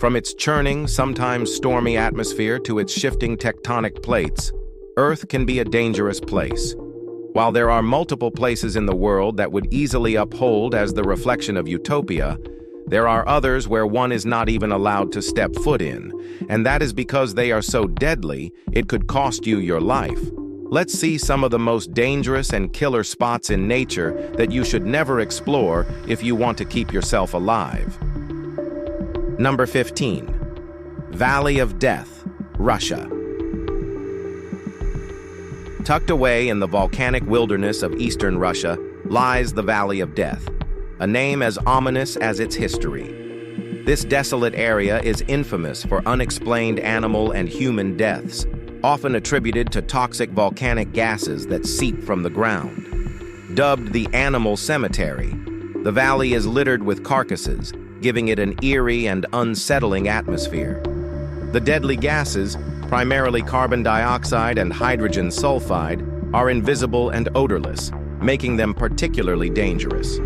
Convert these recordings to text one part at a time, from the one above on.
From its churning, sometimes stormy atmosphere to its shifting tectonic plates, Earth can be a dangerous place. While there are multiple places in the world that would easily uphold as the reflection of utopia, there are others where one is not even allowed to step foot in, and that is because they are so deadly it could cost you your life. Let's see some of the most dangerous and killer spots in nature that you should never explore if you want to keep yourself alive. Number 15. Valley of Death, Russia. Tucked away in the volcanic wilderness of eastern Russia lies the Valley of Death, a name as ominous as its history. This desolate area is infamous for unexplained animal and human deaths, often attributed to toxic volcanic gases that seep from the ground. Dubbed the Animal Cemetery, the valley is littered with carcasses, giving it an eerie and unsettling atmosphere. The deadly gases, primarily carbon dioxide and hydrogen sulfide, are invisible and odorless, making them particularly dangerous.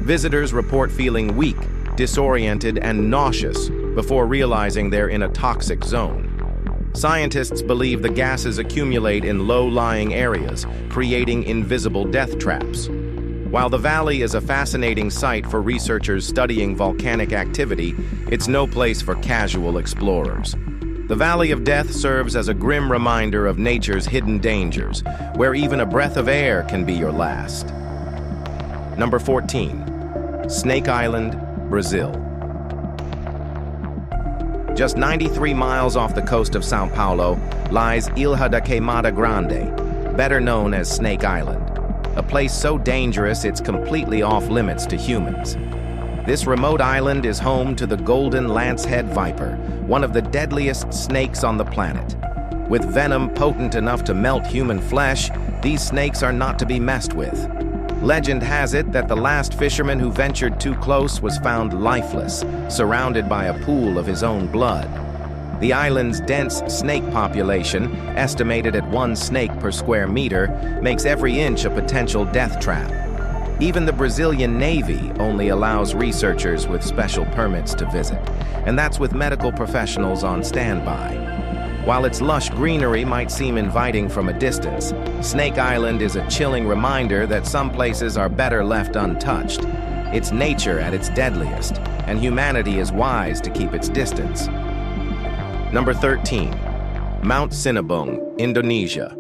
Visitors report feeling weak, disoriented, and nauseous before realizing they're in a toxic zone. Scientists believe the gases accumulate in low-lying areas, creating invisible death traps. While the valley is a fascinating site for researchers studying volcanic activity, it's no place for casual explorers. The Valley of Death serves as a grim reminder of nature's hidden dangers, where even a breath of air can be your last. Number 14. Snake Island, Brazil. Just 93 miles off the coast of São Paulo lies Ilha da Queimada Grande, better known as Snake Island, a place so dangerous it's completely off-limits to humans. This remote island is home to the golden lancehead viper, one of the deadliest snakes on the planet. With venom potent enough to melt human flesh, these snakes are not to be messed with. Legend has it that the last fisherman who ventured too close was found lifeless, surrounded by a pool of his own blood. The island's dense snake population, estimated at 1 snake per square meter, makes every inch a potential death trap. Even the Brazilian Navy only allows researchers with special permits to visit, and that's with medical professionals on standby. While its lush greenery might seem inviting from a distance, Snake Island is a chilling reminder that some places are better left untouched. It's nature at its deadliest, and humanity is wise to keep its distance. Number 13. Mount Sinabung, Indonesia.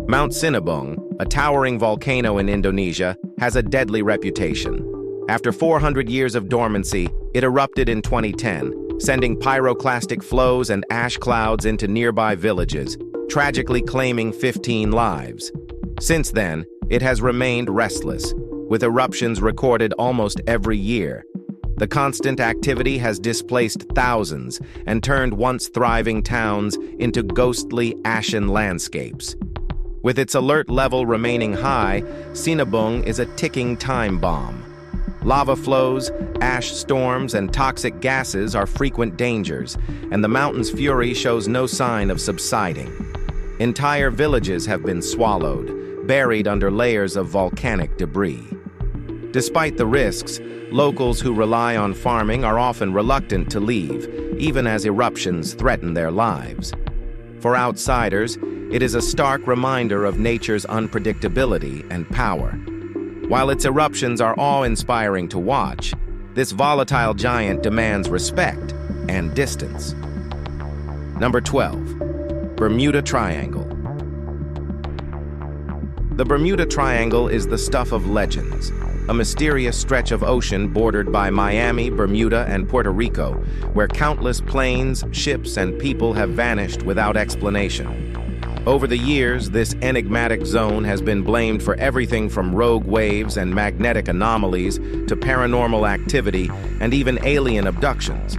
Mount Sinabung, a towering volcano in Indonesia, has a deadly reputation. After 400 years of dormancy, it erupted in 2010, sending pyroclastic flows and ash clouds into nearby villages, tragically claiming 15 lives. Since then, it has remained restless, with eruptions recorded almost every year. The constant activity has displaced thousands and turned once thriving towns into ghostly, ashen landscapes. With its alert level remaining high, Sinabung is a ticking time bomb. Lava flows, ash storms, and toxic gases are frequent dangers, and the mountain's fury shows no sign of subsiding. Entire villages have been swallowed, buried under layers of volcanic debris. Despite the risks, locals who rely on farming are often reluctant to leave, even as eruptions threaten their lives. For outsiders, it is a stark reminder of nature's unpredictability and power. While its eruptions are awe-inspiring to watch, this volatile giant demands respect and distance. Number 12. Bermuda Triangle. The Bermuda Triangle is the stuff of legends, a mysterious stretch of ocean bordered by Miami, Bermuda, and Puerto Rico, where countless planes, ships, and people have vanished without explanation. Over the years, this enigmatic zone has been blamed for everything from rogue waves and magnetic anomalies to paranormal activity and even alien abductions.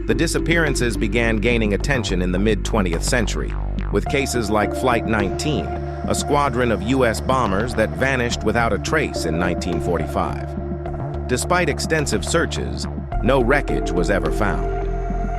The disappearances began gaining attention in the mid-20th century, with cases like Flight 19, a squadron of U.S. bombers that vanished without a trace in 1945. Despite extensive searches, no wreckage was ever found.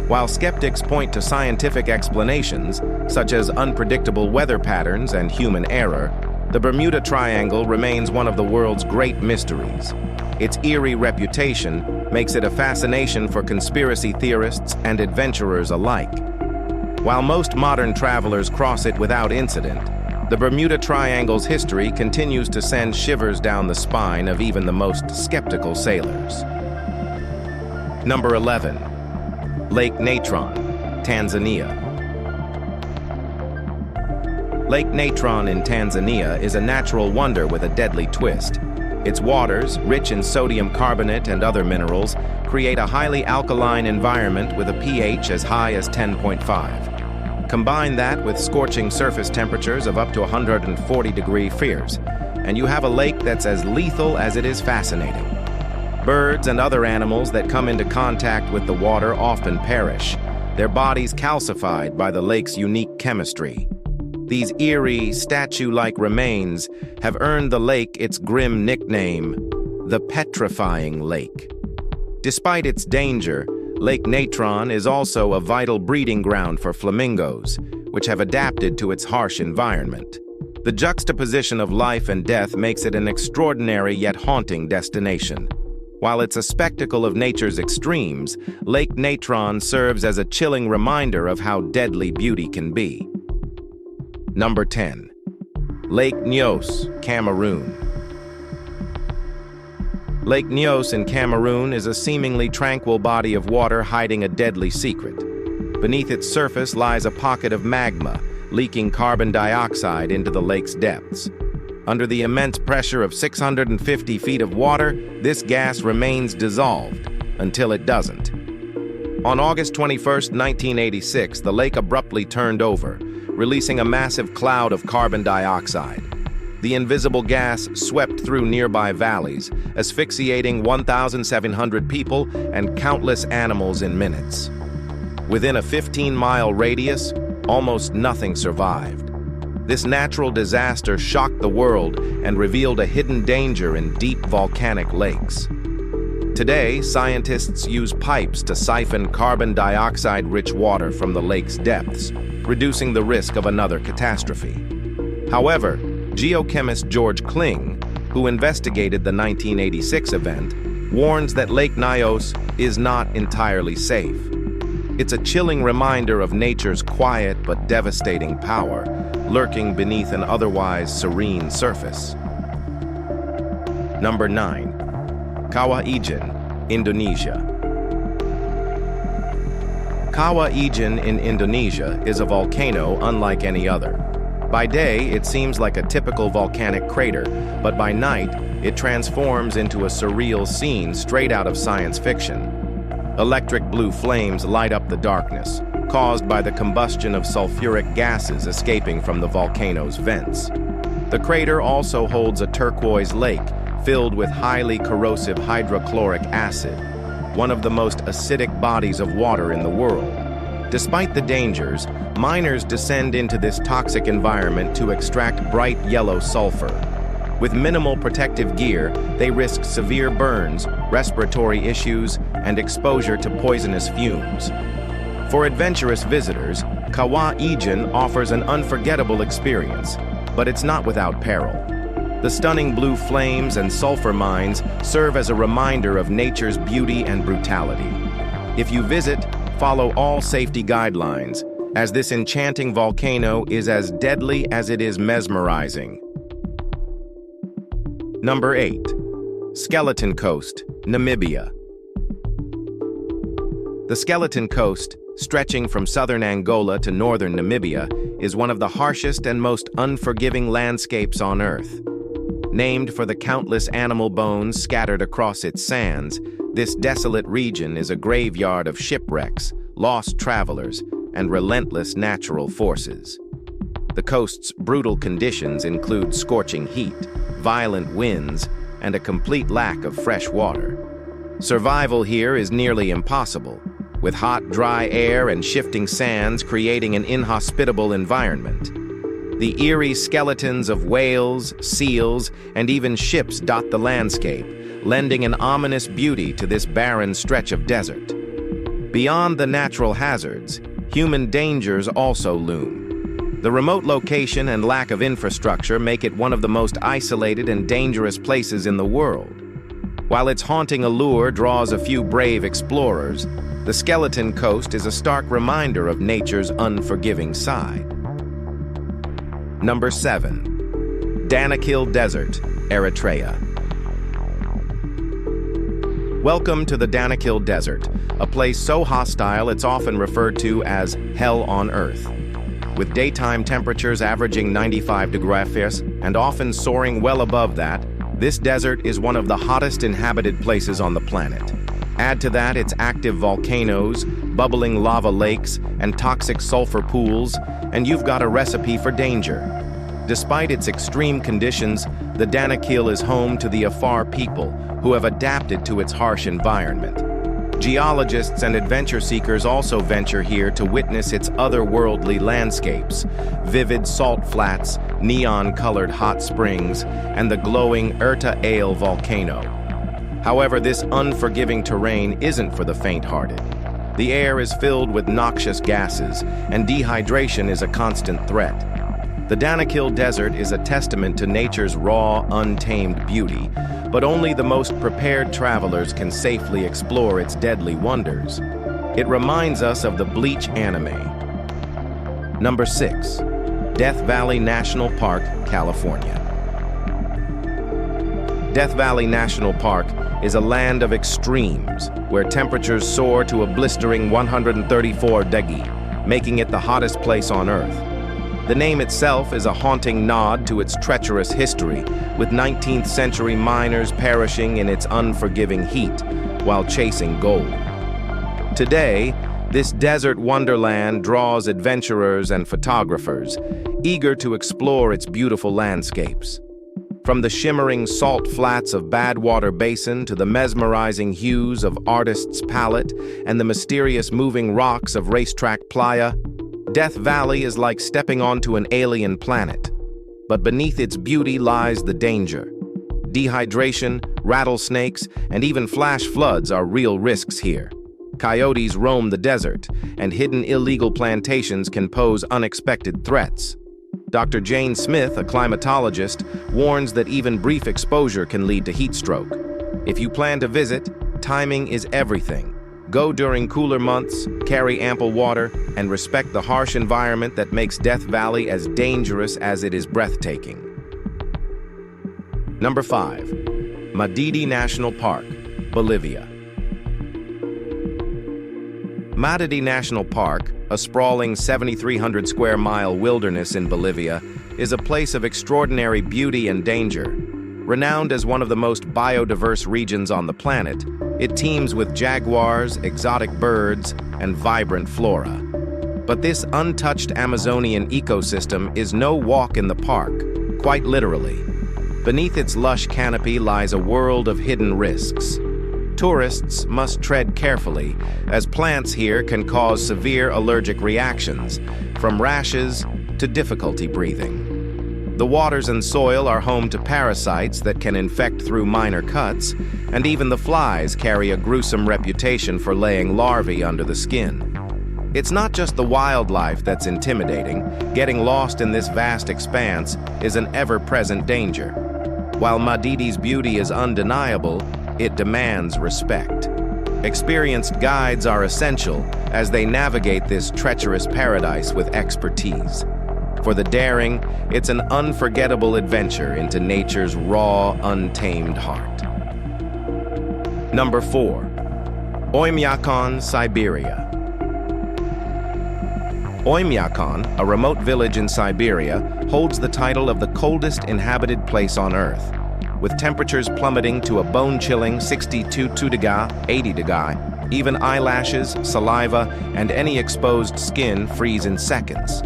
While skeptics point to scientific explanations, such as unpredictable weather patterns and human error, the Bermuda Triangle remains one of the world's great mysteries. Its eerie reputation, makes it a fascination for conspiracy theorists and adventurers alike. While most modern travelers cross it without incident, the Bermuda Triangle's history continues to send shivers down the spine of even the most skeptical sailors. Number 11. Lake Natron, Tanzania. Lake Natron in Tanzania is a natural wonder with a deadly twist. Its waters, rich in sodium carbonate and other minerals, create a highly alkaline environment with a pH as high as 10.5. Combine that with scorching surface temperatures of up to 140 degrees Fahrenheit, and you have a lake that's as lethal as it is fascinating. Birds and other animals that come into contact with the water often perish, their bodies calcified by the lake's unique chemistry. These eerie, statue-like remains have earned the lake its grim nickname, the Petrifying Lake. Despite its danger, Lake Natron is also a vital breeding ground for flamingos, which have adapted to its harsh environment. The juxtaposition of life and death makes it an extraordinary yet haunting destination. While it's a spectacle of nature's extremes, Lake Natron serves as a chilling reminder of how deadly beauty can be. Number 10. Lake Nyos, Cameroon. Lake Nyos in Cameroon is a seemingly tranquil body of water hiding a deadly secret. Beneath its surface lies a pocket of magma, leaking carbon dioxide into the lake's depths. Under the immense pressure of 650 feet of water, this gas remains dissolved until it doesn't. On August 21, 1986, the lake abruptly turned over, releasing a massive cloud of carbon dioxide. The invisible gas swept through nearby valleys, asphyxiating 1,700 people and countless animals in minutes. Within a 15-mile radius, almost nothing survived. This natural disaster shocked the world and revealed a hidden danger in deep volcanic lakes. Today, scientists use pipes to siphon carbon dioxide-rich water from the lake's depths, reducing the risk of another catastrophe. However, geochemist George Kling, who investigated the 1986 event, warns that Lake Nyos is not entirely safe. It's a chilling reminder of nature's quiet but devastating power, lurking beneath an otherwise serene surface. Number 9. Kawah Ijen, Indonesia. Kawah Ijen in Indonesia is a volcano unlike any other. By day, it seems like a typical volcanic crater, but by night, it transforms into a surreal scene straight out of science fiction. Electric blue flames light up the darkness, caused by the combustion of sulfuric gases escaping from the volcano's vents. The crater also holds a turquoise lake filled with highly corrosive hydrochloric acid, one of the most acidic bodies of water in the world. Despite the dangers, miners descend into this toxic environment to extract bright yellow sulfur. With minimal protective gear, they risk severe burns, respiratory issues, and exposure to poisonous fumes. For adventurous visitors, Kawah Ijen offers an unforgettable experience, but it's not without peril. The stunning blue flames and sulfur mines serve as a reminder of nature's beauty and brutality. If you visit, follow all safety guidelines, as this enchanting volcano is as deadly as it is mesmerizing. Number 8. Skeleton Coast, Namibia. The Skeleton Coast, stretching from southern Angola to northern Namibia, is one of the harshest and most unforgiving landscapes on Earth. Named for the countless animal bones scattered across its sands, this desolate region is a graveyard of shipwrecks, lost travelers, and relentless natural forces. The coast's brutal conditions include scorching heat, violent winds, and a complete lack of fresh water. Survival here is nearly impossible, with hot, dry air and shifting sands creating an inhospitable environment. The eerie skeletons of whales, seals, and even ships dot the landscape, lending an ominous beauty to this barren stretch of desert. Beyond the natural hazards, human dangers also loom. The remote location and lack of infrastructure make it one of the most isolated and dangerous places in the world. While its haunting allure draws a few brave explorers, the Skeleton Coast is a stark reminder of nature's unforgiving side. Number 7. Danakil Desert, Eritrea. Welcome to the Danakil Desert, a place so hostile it's often referred to as hell on earth. With daytime temperatures averaging 95 degrees Celsius and often soaring well above that, this desert is one of the hottest inhabited places on the planet. Add to that its active volcanoes, bubbling lava lakes, and toxic sulfur pools, and you've got a recipe for danger. Despite its extreme conditions, the Danakil is home to the Afar people, who have adapted to its harsh environment. Geologists and adventure seekers also venture here to witness its otherworldly landscapes, vivid salt flats, neon-colored hot springs, and the glowing Erta Ale volcano. However, this unforgiving terrain isn't for the faint-hearted. The air is filled with noxious gases, and dehydration is a constant threat. The Danakil Desert is a testament to nature's raw, untamed beauty, but only the most prepared travelers can safely explore its deadly wonders. It reminds us of the Bleach anime. Number 6. Death Valley National Park, California. Death Valley National Park is a land of extremes, where temperatures soar to a blistering 134 degrees, making it the hottest place on Earth. The name itself is a haunting nod to its treacherous history, with 19th century miners perishing in its unforgiving heat while chasing gold. Today, this desert wonderland draws adventurers and photographers, eager to explore its beautiful landscapes. From the shimmering salt flats of Badwater Basin to the mesmerizing hues of Artist's Palette and the mysterious moving rocks of Racetrack Playa, Death Valley is like stepping onto an alien planet. But beneath its beauty lies the danger. Dehydration, rattlesnakes, and even flash floods are real risks here. Coyotes roam the desert, and hidden illegal plantations can pose unexpected threats. Dr. Jane Smith, a climatologist, warns that even brief exposure can lead to heat stroke. If you plan to visit, timing is everything. Go during cooler months, carry ample water, and respect the harsh environment that makes Death Valley as dangerous as it is breathtaking. Number 5. Madidi National Park, Bolivia. Madidi National Park, a sprawling 7,300 square mile wilderness in Bolivia, is a place of extraordinary beauty and danger. Renowned as one of the most biodiverse regions on the planet, it teems with jaguars, exotic birds, and vibrant flora. But this untouched Amazonian ecosystem is no walk in the park, quite literally. Beneath its lush canopy lies a world of hidden risks. Tourists must tread carefully, as plants here can cause severe allergic reactions, from rashes to difficulty breathing. The waters and soil are home to parasites that can infect through minor cuts, and even the flies carry a gruesome reputation for laying larvae under the skin. It's not just the wildlife that's intimidating. Getting lost in this vast expanse is an ever-present danger. While Madidi's beauty is undeniable, it demands respect. Experienced guides are essential as they navigate this treacherous paradise with expertise. For the daring, it's an unforgettable adventure into nature's raw, untamed heart. Number 4. Oymyakon, Siberia. Oymyakon, a remote village in Siberia, holds the title of the coldest inhabited place on Earth, with temperatures plummeting to a bone-chilling 62 degrees, 80 degrees. Even eyelashes, saliva, and any exposed skin freeze in seconds.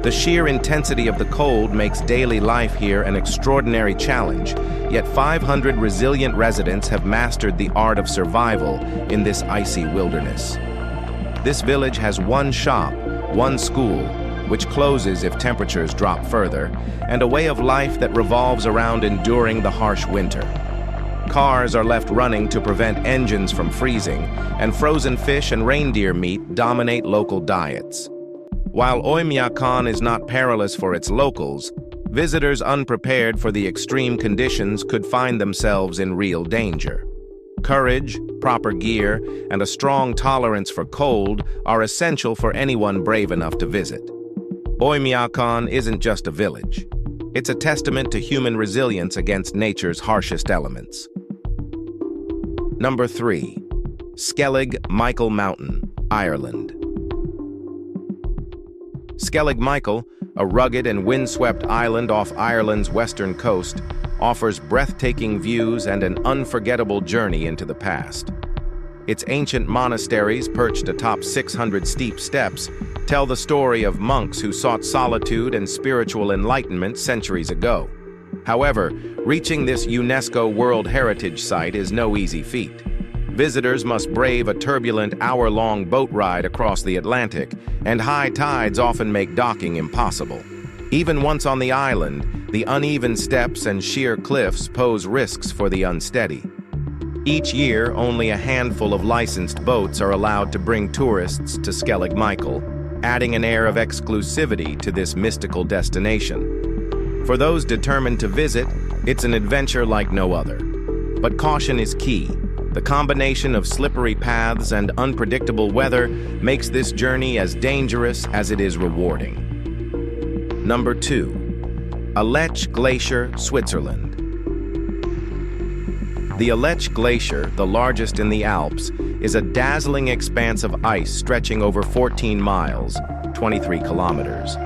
The sheer intensity of the cold makes daily life here an extraordinary challenge, yet 500 resilient residents have mastered the art of survival in this icy wilderness. This village has one shop, one school, which closes if temperatures drop further, and a way of life that revolves around enduring the harsh winter. Cars are left running to prevent engines from freezing, and frozen fish and reindeer meat dominate local diets. While Oymyakon is not perilous for its locals, Visitors unprepared for the extreme conditions could find themselves in real danger. Courage, proper gear, and a strong tolerance for cold are essential for anyone brave enough to visit. Oymyakon isn't just a village. It's a testament to human resilience against nature's harshest elements. Number 3. Skellig Michael Mountain, Ireland. Skellig Michael, a rugged and windswept island off Ireland's western coast, offers breathtaking views and an unforgettable journey into the past. Its ancient monasteries, perched atop 600 steep steps, tell the story of monks who sought solitude and spiritual enlightenment centuries ago. However, reaching this UNESCO World Heritage Site is no easy feat. Visitors must brave a turbulent hour-long boat ride across the Atlantic, and high tides often make docking impossible. Even once on the island, the uneven steps and sheer cliffs pose risks for the unsteady. Each year, only a handful of licensed boats are allowed to bring tourists to Skellig Michael, adding an air of exclusivity to this mystical destination. For those determined to visit, it's an adventure like no other. But caution is key. The combination of slippery paths and unpredictable weather makes this journey as dangerous as it is rewarding. Number 2. Aletsch Glacier, Switzerland. The Aletsch Glacier, the largest in the Alps, is a dazzling expanse of ice stretching over 14 miles, 23 kilometers.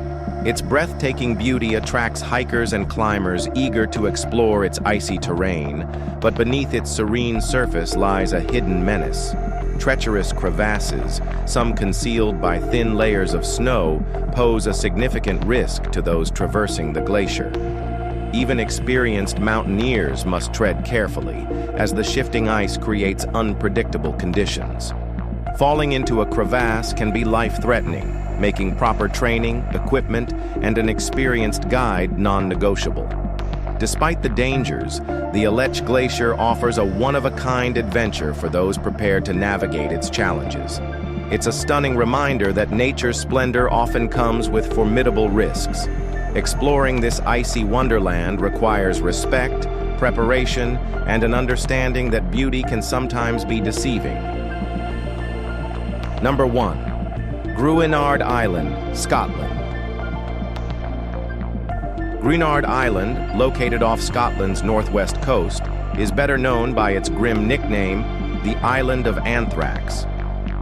Its breathtaking beauty attracts hikers and climbers eager to explore its icy terrain, but beneath its serene surface lies a hidden menace. Treacherous crevasses, some concealed by thin layers of snow, pose a significant risk to those traversing the glacier. Even experienced mountaineers must tread carefully, as the shifting ice creates unpredictable conditions. Falling into a crevasse can be life-threatening, making proper training, equipment, and an experienced guide non-negotiable. Despite the dangers, the Aletsch Glacier offers a one-of-a-kind adventure for those prepared to navigate its challenges. It's a stunning reminder that nature's splendor often comes with formidable risks. Exploring this icy wonderland requires respect, preparation, and an understanding that beauty can sometimes be deceiving. Number 1. Gruinard Island, Scotland. Gruinard Island, located off Scotland's northwest coast, is better known by its grim nickname, the Island of Anthrax.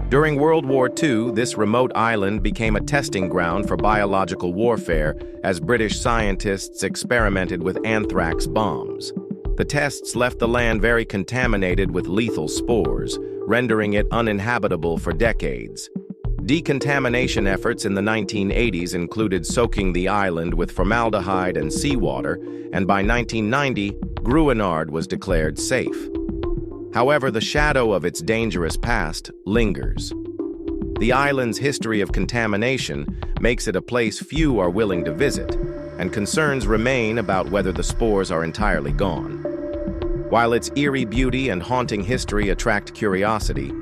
During World War II, this remote island became a testing ground for biological warfare as British scientists experimented with anthrax bombs. The tests left the land very contaminated with lethal spores, rendering it uninhabitable for decades. Decontamination efforts in the 1980s included soaking the island with formaldehyde and seawater, and by 1990, Gruinard was declared safe. However, the shadow of its dangerous past lingers. The island's history of contamination makes it a place few are willing to visit, and concerns remain about whether the spores are entirely gone. While its eerie beauty and haunting history attract curiosity,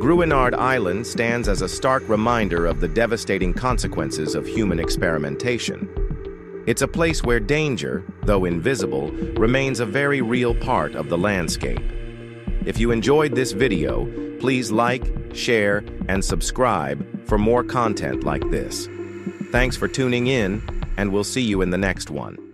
Gruinard Island stands as a stark reminder of the devastating consequences of human experimentation. It's a place where danger, though invisible, remains a very real part of the landscape. If you enjoyed this video, please like, share, and subscribe for more content like this. Thanks for tuning in, and we'll see you in the next one.